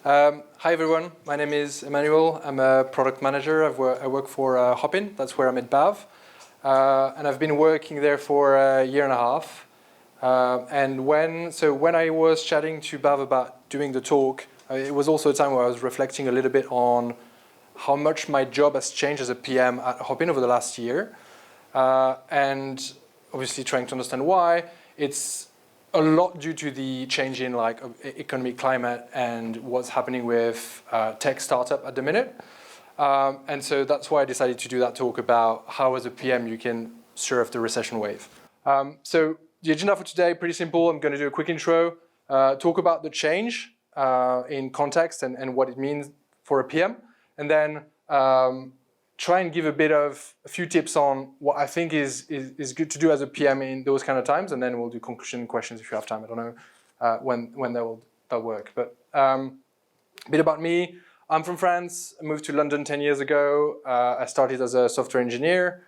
Hi everyone, my name is Emmanuel. I'm a product manager. I work for Hopin, that's where I'm at BAV. And I've been working there for a year and a half. And when I was chatting to BAV about doing the talk, it was also a time where I was reflecting a little bit on how much my job has changed as a PM at Hopin over the last year. And obviously trying to understand why. It's a lot due to the change in economic climate and what's happening with tech startup at the minute. And so that's why I decided to do that talk about how as a PM you can surf the recession wave. So the agenda for today, pretty simple. I'm going to do a quick intro, talk about the change in context and what it means for a PM, and then try and give a few tips on what I think is good to do as a PM in those kind of times, and then we'll do conclusion questions if you have time. I don't know when that'll work. But a bit about me. I'm from France. I moved to London 10 years ago. I started as a software engineer,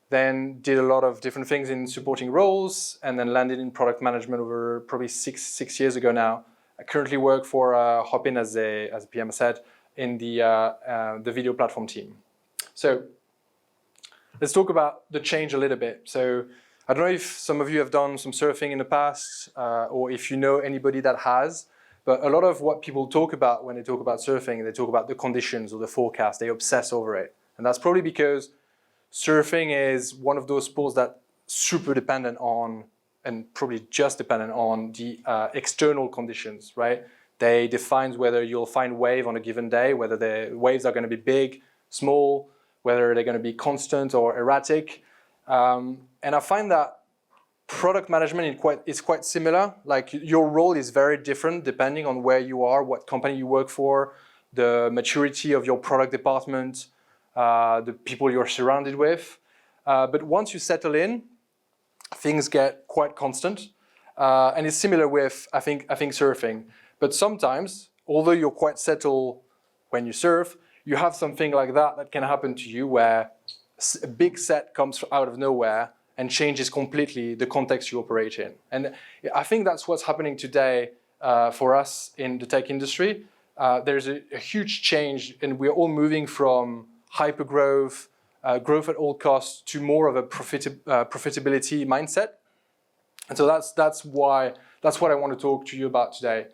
then did a lot of different things in supporting roles, and then landed in product management over probably six years ago now. I currently work for Hopin as a PM, I said, in the video platform team. So let's talk about the change a little bit. So I don't know if some of you have done some surfing in the past or if you know anybody that has, but a lot of what people talk about when they talk about surfing, they talk about the conditions or the forecast, they obsess over it. And that's probably because surfing is one of those sports that's super dependent on, and probably just dependent on the external conditions, right? They define whether you'll find wave on a given day, whether the waves are going to be big, small, whether they're going to be constant or erratic. And I find that product management is quite similar. Like your role is very different depending on where you are, what company you work for, the maturity of your product department, the people you're surrounded with. But once you settle in, things get quite constant. And it's similar with, I think surfing. But sometimes, although you're quite settled when you surf, you have something like that can happen to you where a big set comes out of nowhere and changes completely the context you operate in. And I think that's what's happening today for us in the tech industry. There's a huge change, and we're all moving from hyper-growth, growth at all costs, to more of a profitability mindset. And so that's what I want to talk to you about today.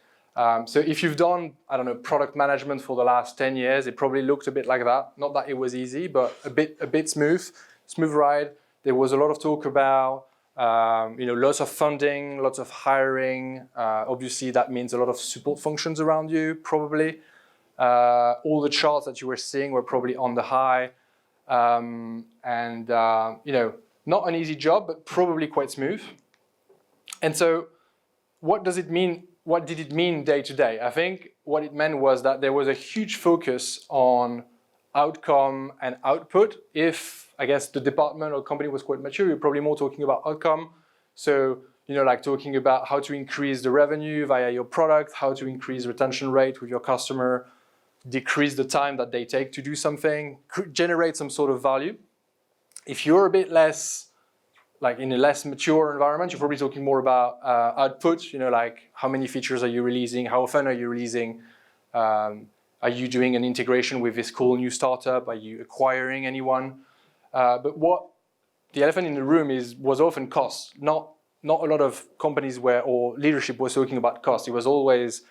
So if you've done, I don't know, product management for the last 10 years, it probably looked a bit like that. Not that it was easy, but a bit smooth ride. There was a lot of talk about, lots of funding, lots of hiring. Obviously, that means a lot of support functions around you, probably. All the charts that you were seeing were probably on the high. Not an easy job, but probably quite smooth. And so what does it mean? What did it mean day to day? I think what it meant was that there was a huge focus on outcome and output. If, I guess, the department or company was quite mature, you're probably more talking about outcome. So, like talking about how to increase the revenue via your product, how to increase retention rate with your customer, decrease the time that they take to do something, generate some sort of value. If you're a bit less, in a less mature environment, you're probably talking more about output, how many features are you releasing, how often are you releasing, are you doing an integration with this cool new startup, are you acquiring anyone? But what the elephant in the room was often cost. Not a lot of companies or leadership was talking about cost. It was always,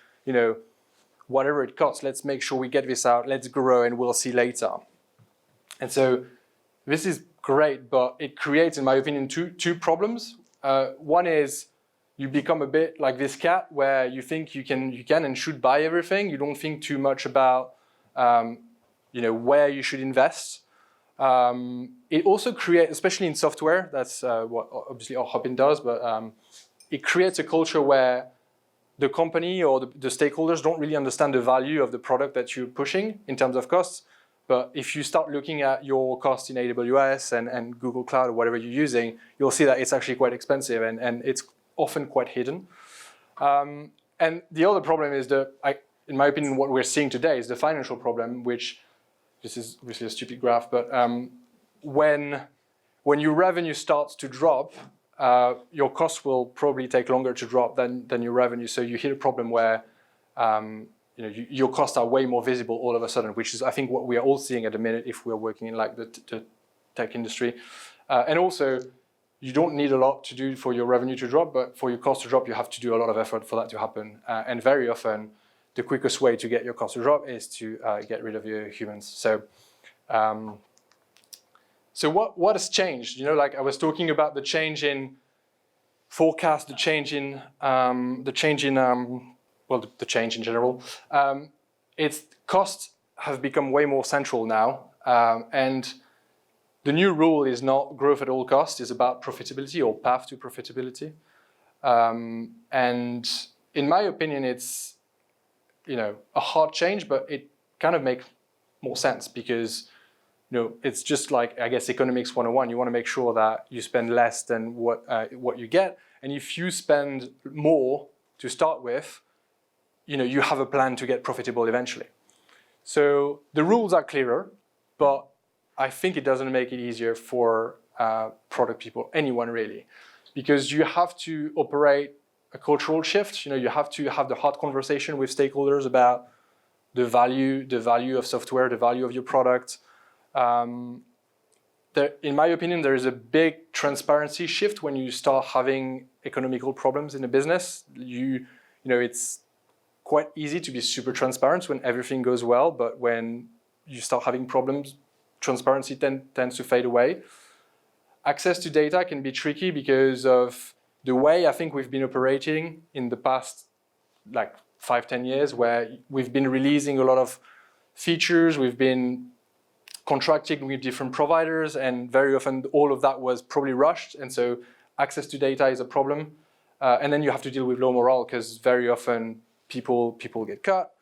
whatever it costs, let's make sure we get this out, let's grow, and we'll see later. And so this is great, but it creates, in my opinion, two problems. One is you become a bit like this cat where you think you can and should buy everything. You don't think too much about where you should invest. It also creates, especially in software, that's what obviously Hopin does, but it creates a culture where the company or the stakeholders don't really understand the value of the product that you're pushing in terms of costs. But if you start looking at your cost in AWS and Google Cloud or whatever you're using, you'll see that it's actually quite expensive and it's often quite hidden. And the other problem is in my opinion, what we're seeing today is the financial problem, which this is obviously a stupid graph, but when your revenue starts to drop, your costs will probably take longer to drop than your revenue. So you hit a problem where your costs are way more visible all of a sudden, which is I think what we are all seeing at the minute if we're working in like the tech industry. And also, you don't need a lot to do for your revenue to drop, but for your cost to drop, you have to do a lot of effort for that to happen. And very often, the quickest way to get your cost to drop is to get rid of your humans. So, what has changed? Like I was talking about the change in forecast, the change in general. Its costs have become way more central now, and the new rule is not growth at all costs, it's about profitability or path to profitability. And in my opinion, it's a hard change, but it kind of makes more sense because it's just like, I guess, economics 101. You want to make sure that you spend less than what you get. And if you spend more to start with, you have a plan to get profitable eventually. So the rules are clearer, but I think it doesn't make it easier for product people, anyone really, because you have to operate a cultural shift. You have to have the hard conversation with stakeholders about the value of software, the value of your product. In my opinion, there is a big transparency shift when you start having economical problems in a business. It's quite easy to be super transparent when everything goes well, but when you start having problems, transparency tends to fade away. Access to data can be tricky because of the way I think we've been operating in the past like 5-10 years, where we've been releasing a lot of features, we've been contracting with different providers, and very often all of that was probably rushed, and so access to data is a problem. And then you have to deal with low morale because very often people get cut,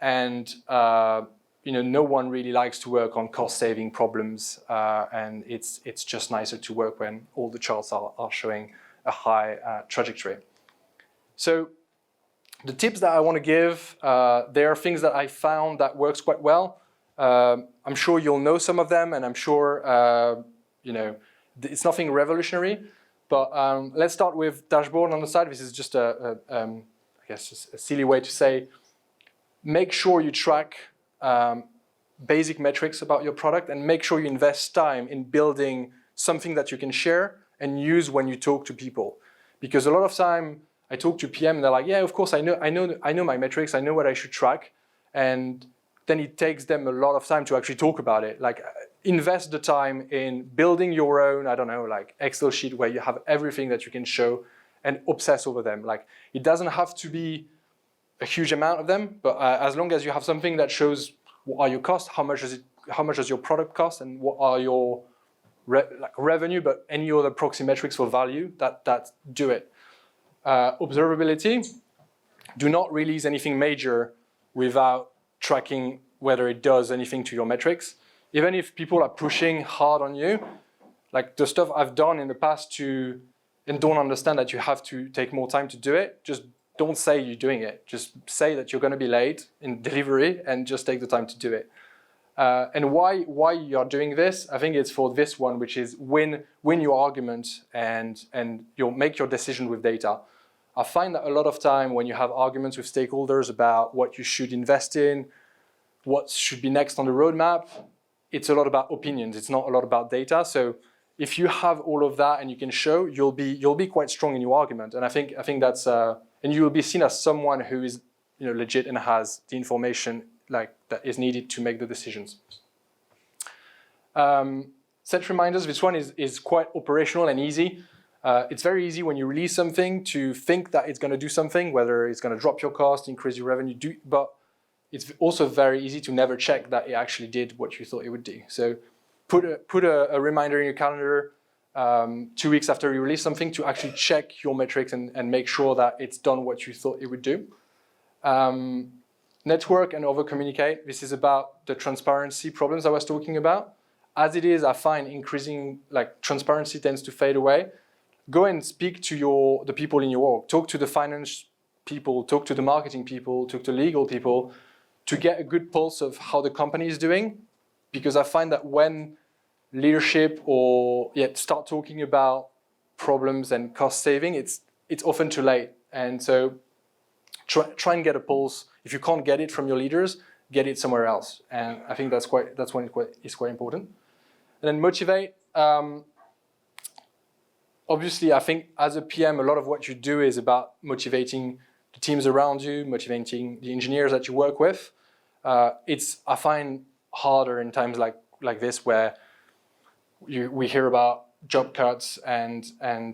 and no one really likes to work on cost-saving problems, and it's just nicer to work when all the charts are showing a high trajectory. So the tips that I want to give, there are things that I found that works quite well. I'm sure you'll know some of them, and I'm sure it's nothing revolutionary. But let's start with dashboard on the side. This is just I guess just a silly way to say, make sure you track basic metrics about your product, and make sure you invest time in building something that you can share and use when you talk to people. Because a lot of time I talk to PM and they're like, yeah, of course I know my metrics, I know what I should track, and then it takes them a lot of time to actually talk about it. Like, invest the time in building your own, I don't know, like Excel sheet where you have everything that you can show, and obsess over them. Like, it doesn't have to be a huge amount of them, but as long as you have something that shows what are your costs, how much does your product cost, and what are your revenue, but any other proxy metrics for value, that do it. Observability, do not release anything major without tracking whether it does anything to your metrics. Even if people are pushing hard on you, like the stuff I've done in the past and don't understand that you have to take more time to do it, just don't say you're doing it. Just say that you're going to be late in delivery and just take the time to do it. And why you're doing this, I think it's for this one, which is win your argument and you'll make your decision with data. I find that a lot of time when you have arguments with stakeholders about what you should invest in, what should be next on the roadmap, it's a lot about opinions. It's not a lot about data. So if you have all of that and you can show, you'll be quite strong in your argument. And I think that's and you will be seen as someone who is legit and has the information like that is needed to make the decisions. Set reminders. This one is quite operational and easy. It's very easy when you release something to think that it's going to do something, whether it's going to drop your cost, increase your revenue, but it's also very easy to never check that it actually did what you thought it would do. So put a reminder in your calendar 2 weeks after you release something to actually check your metrics and make sure that it's done what you thought it would do. Network and over-communicate. This is about the transparency problems I was talking about. As it is, I find increasing transparency tends to fade away. Go and speak to the people in your org. Talk to the finance people, talk to the marketing people, talk to legal people to get a good pulse of how the company is doing. Because I find that when leadership start talking about problems and cost saving, it's often too late. And so try and get a pulse. If you can't get it from your leaders, get it somewhere else. And I think that's when it's quite important. And then motivate. Obviously, I think as a PM, a lot of what you do is about motivating the teams around you, motivating the engineers that you work with. I find harder in times like this where we hear about job cuts and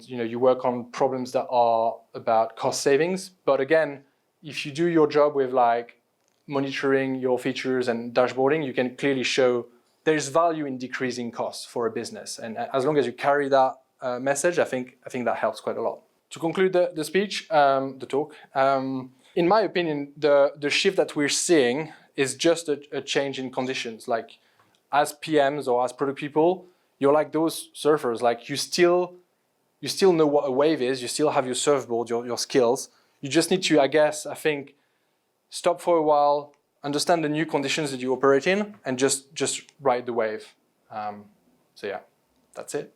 you work on problems that are about cost savings. But again, if you do your job with like monitoring your features and dashboarding, you can clearly show there's value in decreasing costs for a business. And as long as you carry that message, I think that helps quite a lot. To conclude the speech, the talk, in my opinion, the shift that we're seeing is just a change in conditions. Like as PMs or as product people, you're like those surfers. Like you still know what a wave is. You still have your surfboard, your skills. You just need to, I think, stop for a while, understand the new conditions that you operate in, and just ride the wave. So yeah, that's it.